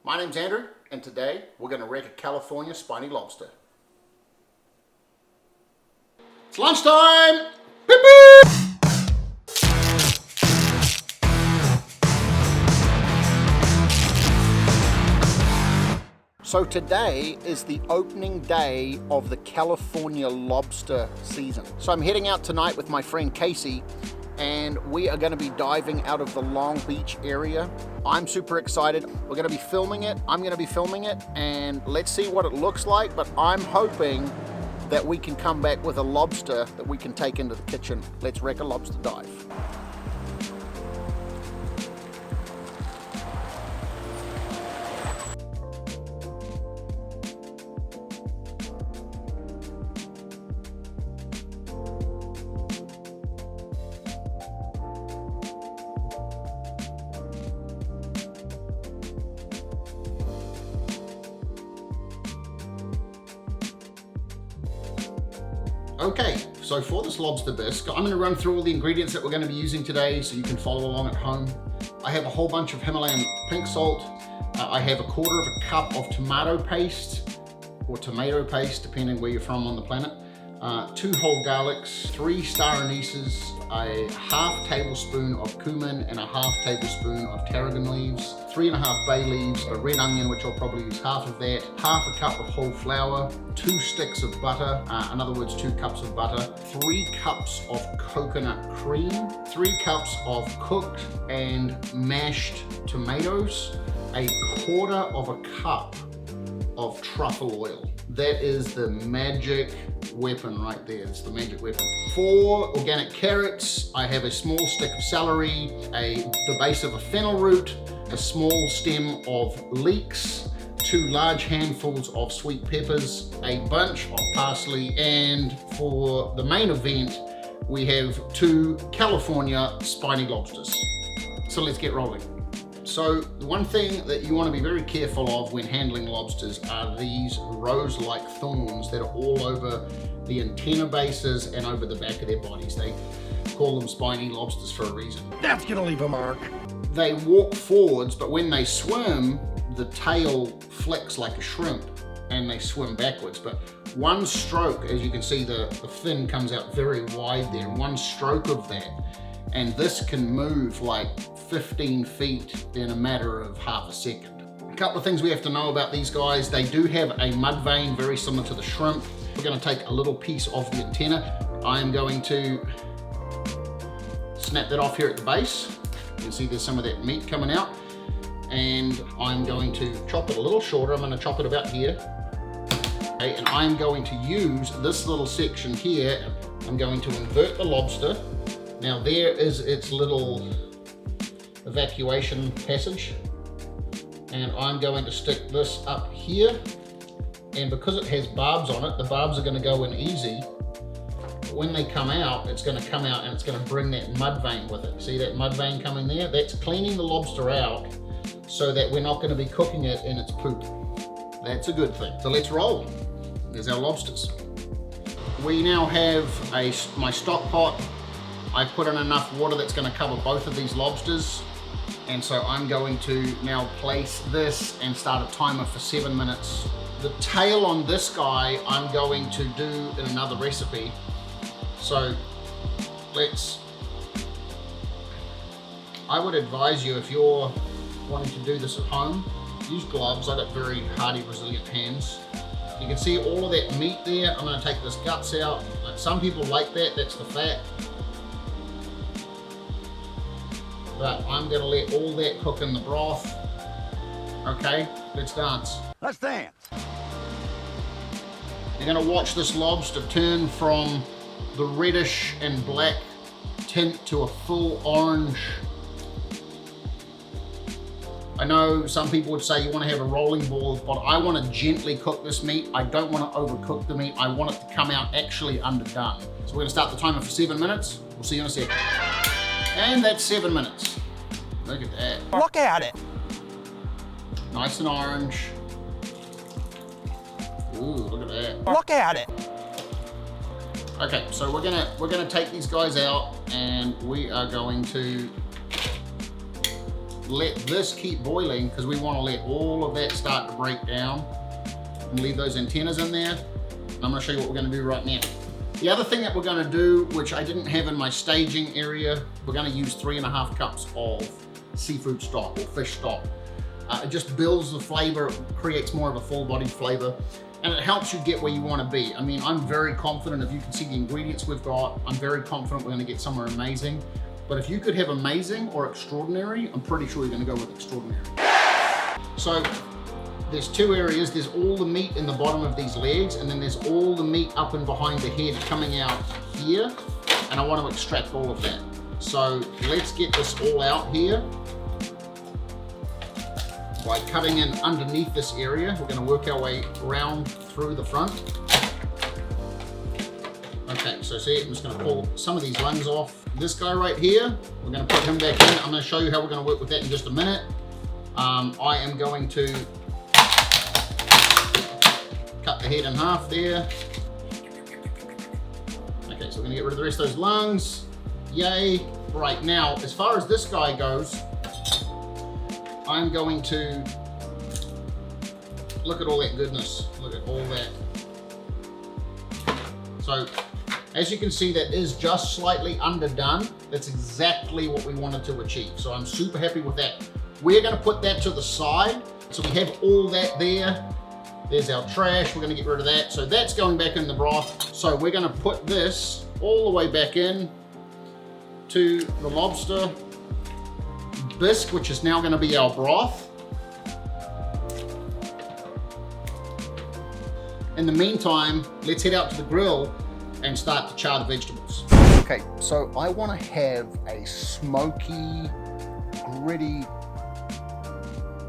My name's Andrew, and today we're going to wreck a California Spiny Lobster. It's lunchtime! Beep, beep! So today is the opening day of the California lobster season. So I'm heading out tonight with my friend Casey, and we are going to be diving out of the Long Beach area. I'm super excited. We're going to be filming it. I'm going to be filming it, and let's see what it looks like. But I'm hoping that we can come back with a lobster that we can take into the kitchen. Let's wreck a lobster dive. Okay, so for this lobster bisque, I'm going to run through all the ingredients that we're going to be using today so you can follow along at home. I have a whole bunch of Himalayan pink salt. I have a quarter of a cup of tomato paste, or tomato paste, depending where you're from on the planet. 2 whole garlics, 3 star anise, a half tablespoon of cumin and a half tablespoon of tarragon leaves, 3.5 bay leaves, a red onion, which I'll probably use half of that, half a cup of whole flour, 2 sticks of butter, in other words 2 cups of butter, 3 cups of coconut cream, 3 cups of cooked and mashed tomatoes, a quarter of a cup of truffle oil. That is the magic weapon right there. It's the magic weapon. 4 organic carrots. I have a small stick of celery, the base of a fennel root, a small stem of leeks, 2 large handfuls of sweet peppers, a bunch of parsley, and for the main event, we have 2 California spiny lobsters. So let's get rolling. So the one thing that you want to be very careful of when handling lobsters are these rose-like thorns that are all over the antenna bases and over the back of their bodies. They call them spiny lobsters for a reason. That's gonna leave a mark. They walk forwards, but when they swim, the tail flicks like a shrimp and they swim backwards. But one stroke, as you can see, the fin comes out very wide there. One stroke of that, and this can move like 15 feet in a matter of half a second. A couple of things we have to know about these guys. They do have a mud vein very similar to the shrimp. We're going to take a little piece of the antenna. I am going to snap that off here at the base. You can see there's some of that meat coming out, and I'm going to chop it a little shorter. I'm going to chop it about here. Okay, and I'm going to use this little section here. I'm going to invert the lobster. Now there is its little evacuation passage, and I'm going to stick this up here, and because it has barbs on it, the barbs are going to go in easy. But when they come out, it's going to come out and it's going to bring that mud vein with it. See that mud vein coming there? That's cleaning the lobster out so that we're not going to be cooking it in its poop. That's a good thing. So let's roll. There's our lobsters. We now have my stock pot. I put in enough water that's going to cover both of these lobsters. And so I'm going to now place this and start a timer for 7 minutes. The tail on this guy I'm going to do in another recipe. So I would advise you, if you're wanting to do this at home, use gloves. I've got very hardy, resilient hands. You can see all of that meat there. I'm going to take this guts out. Some people like that, that's the fat. But I'm going to let all that cook in the broth. Okay, let's dance. Let's dance. You're going to watch this lobster turn from the reddish and black tint to a full orange. I know some people would say you want to have a rolling ball, but I want to gently cook this meat. I don't want to overcook the meat. I want it to come out actually underdone. So we're going to start the timer for 7 minutes. We'll see you in a second. And that's 7 minutes. Look at that. Look at it. Nice and orange. Ooh, look at that. Look at it. Okay, so we're gonna take these guys out, and we are going to let this keep boiling because we want to let all of that start to break down and leave those antennas in there. And I'm going to show you what we're going to do right now. The other thing that we're going to do, which I didn't have in my staging area, we're going to use 3.5 cups of seafood stock or fish stock. It just builds the flavor, creates more of a full-bodied flavor, and it helps you get where you want to be. I mean, I'm very confident. If you can see the ingredients we've got, I'm very confident we're going to get somewhere amazing. But if you could have amazing or extraordinary, I'm pretty sure you're going to go with extraordinary. So there's two areas. There's all the meat in the bottom of these legs, and then there's all the meat up and behind the head coming out here, and I want to extract all of that. So let's get this all out here by cutting in underneath this area. We're going to work our way around through the front. Okay, so see, I'm just going to pull some of these lungs off. This guy right here, we're going to put him back in. I'm going to show you how we're going to work with that in just a minute. I am going to cut the head in half there. Okay, so we're going to get rid of the rest of those lungs. Yay. Right, now, as far as this guy goes, I'm going to look at all that goodness. Look at all that. So, as you can see, that is just slightly underdone. That's exactly what we wanted to achieve. So I'm super happy with that. We're going to put that to the side. So we have all that there. There's our trash. We're going to get rid of that. So that's going back in the broth. So we're going to put this all the way back in to the lobster bisque, which is now going to be our broth. In the meantime, let's head out to the grill and start to char the vegetables. Okay, so I want to have a smoky, gritty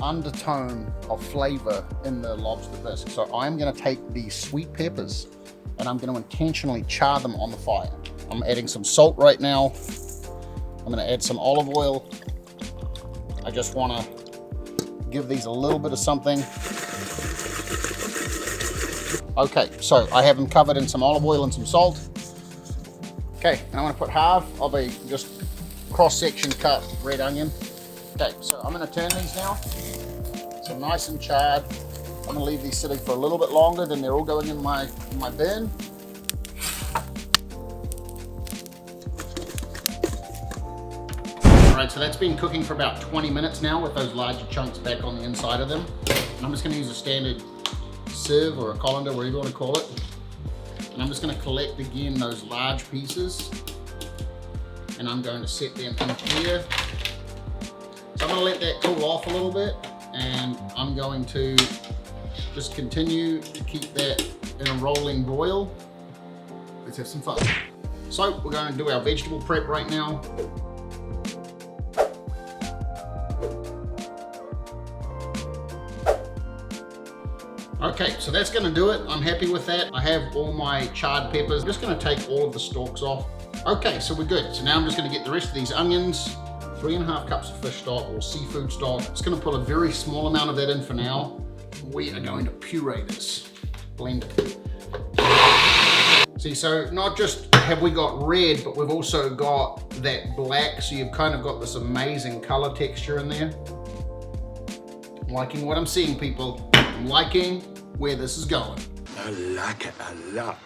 undertone of flavor in the lobster bisque. So I'm going to take these sweet peppers and I'm going to intentionally char them on the fire. I'm adding some salt right now. I'm going to add some olive oil. I just want to give these a little bit of something. Okay, so I have them covered in some olive oil and some salt. Okay, and I'm going to put half of a just cross-section cut red onion. Okay, so I'm going to turn these now. So nice and charred. I'm going to leave these sitting for a little bit longer, then they're all going in my bin. All right, so that's been cooking for about 20 minutes now with those larger chunks back on the inside of them. And I'm just going to use a standard sieve or a colander, whatever you want to call it. And I'm just going to collect again those large pieces. And I'm going to set them in here. So I'm going to let that cool off a little bit. And I'm going to just continue to keep that in a rolling boil. Let's have some fun. So we're going to do our vegetable prep right now. Okay, so that's gonna do it. I'm happy with that. I have all my charred peppers. I'm just gonna take all of the stalks off. Okay, so we're good. So now I'm just gonna get the rest of these onions, 3.5 cups of fish stock or seafood stock. Just gonna put a very small amount of that in for now. We are going to puree this, blend it. See, so not just have we got red, but we've also got that black. So you've kind of got this amazing color texture in there. I'm liking what I'm seeing, people. I'm liking where this is going. I like it a lot.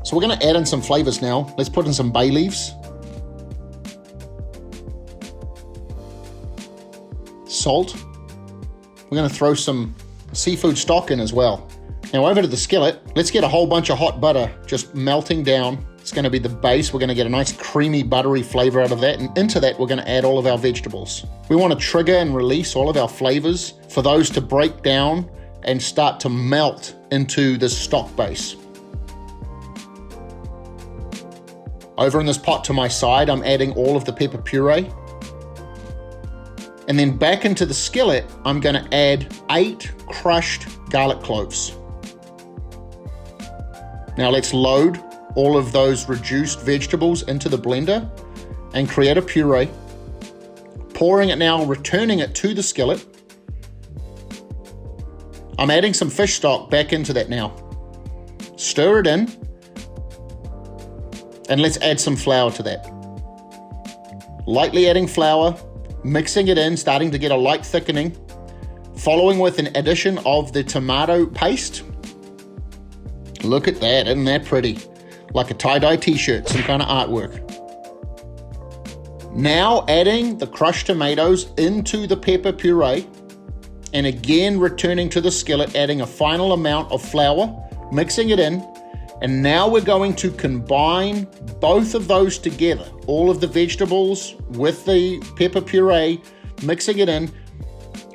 So we're gonna add in some flavors now. Let's put in some bay leaves. Salt. We're gonna throw some seafood stock in as well. Now over to the skillet, let's get a whole bunch of hot butter just melting down. It's gonna be the base. We're gonna get a nice creamy, buttery flavor out of that. And into that, we're gonna add all of our vegetables. We wanna trigger and release all of our flavors for those to break down and start to melt into this stock base. Over in this pot to my side, I'm adding all of the pepper puree. And then back into the skillet, I'm gonna add 8 crushed garlic cloves. Now let's load all of those reduced vegetables into the blender and create a puree. Pouring it now, returning it to the skillet. I'm adding some fish stock back into that now. Stir it in. And let's add some flour to that. lightly adding flour, mixing it in, starting to get a light thickening, following with an addition of the tomato paste. Look at that, isn't that pretty? Like a tie-dye t-shirt, some kind of artwork. Now adding the crushed tomatoes into the pepper puree, and again returning to the skillet, adding a final amount of flour, mixing it in, and now we're going to combine both of those together. All of the vegetables with the pepper puree, mixing it in,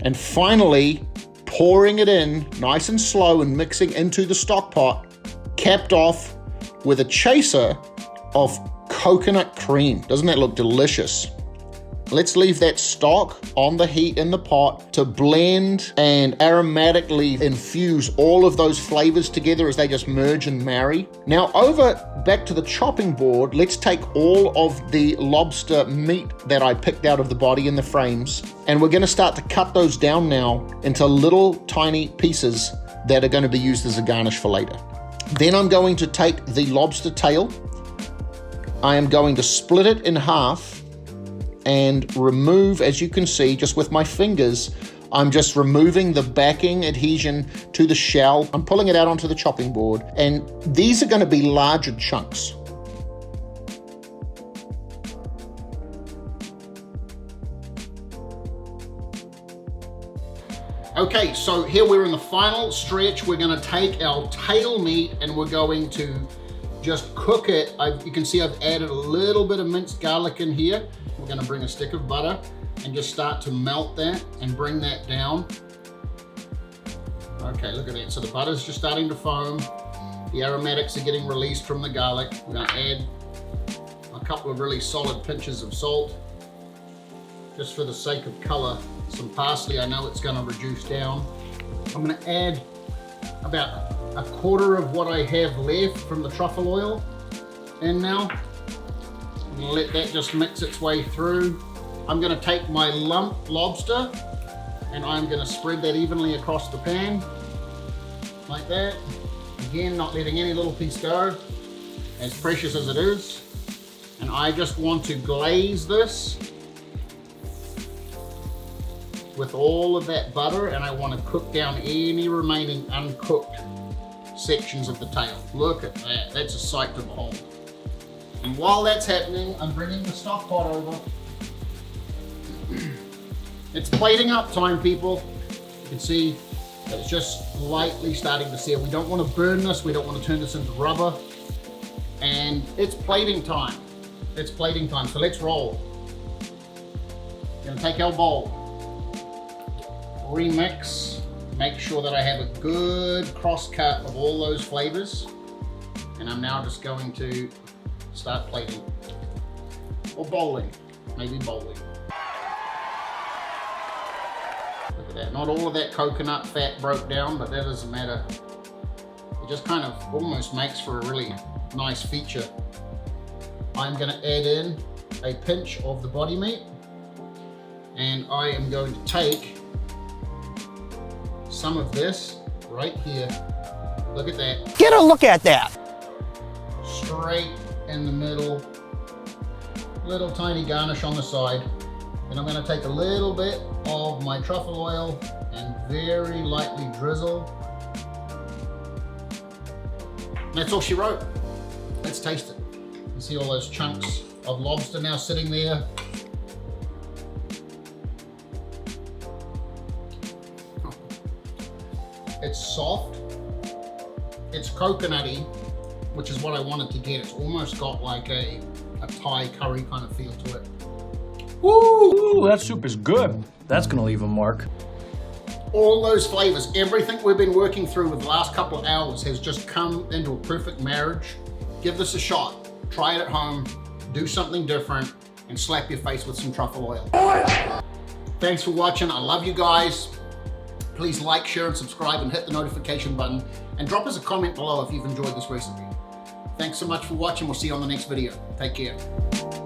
and finally pouring it in nice and slow and mixing into the stock pot, capped off with a chaser of coconut cream. Doesn't that look delicious? Let's leave that stock on the heat in the pot to blend and aromatically infuse all of those flavors together as they just merge and marry. Now back to the chopping board, let's take all of the lobster meat that I picked out of the body in the frames, and we're gonna start to cut those down now into little tiny pieces that are gonna be used as a garnish for later. Then I'm going to take the lobster tail. I am going to split it in half and remove, as you can see, just with my fingers, I'm just removing the backing adhesion to the shell. I'm pulling it out onto the chopping board, and these are going to be larger chunks. Okay, so here we're in the final stretch. We're going to take our tail meat and we're going to just cook it. You can see I've added a little bit of minced garlic in here. We're gonna bring a stick of butter and just start to melt that and bring that down. Okay, look at that. So the butter's just starting to foam. The aromatics are getting released from the garlic. We're gonna add a couple of really solid pinches of salt. Just for the sake of color, some parsley. I know it's gonna reduce down. I'm gonna add about a quarter of what I have left from the truffle oil in now. I'm gonna let that just mix its way through. I'm gonna take my lump lobster and I'm gonna spread that evenly across the pan, like that. Again, not letting any little piece go, as precious as it is. And I just want to glaze this with all of that butter, and I want to cook down any remaining uncooked sections of the tail. Look at that, that's a sight to behold. And while that's happening, I'm bringing the stock pot over. It's plating up time, people. You can see that it's just lightly starting to sear. We don't want to burn this, we don't want to turn this into rubber. And it's plating time. It's plating time, so let's roll. We're gonna take our bowl, remix, make sure that I have a good cross cut of all those flavors. And I'm now just going to start plating, or bowling, maybe bowling. Look at that, not all of that coconut fat broke down, but that doesn't matter. It just kind of almost makes for a really nice feature. I'm gonna add in a pinch of the body meat, and I am going to take some of this right here. Look at that. Get a look at that. Straight in the middle, little tiny garnish on the side. And I'm gonna take a little bit of my truffle oil and very lightly drizzle. And that's all she wrote. Let's taste it. You see all those chunks of lobster now sitting there. It's soft, it's coconutty, which is what I wanted to get. It's almost got like a Thai curry kind of feel to it. Ooh, that soup is good. That's gonna leave a mark. All those flavors, everything we've been working through with the last couple of hours has just come into a perfect marriage. Give this a shot. Try it at home, do something different, and slap your face with some truffle oil. Thanks for watching. I love you guys. Please like, share, and subscribe, and hit the notification button, and drop us a comment below if you've enjoyed this recipe. Thanks so much for watching. We'll see you on the next video. Take care.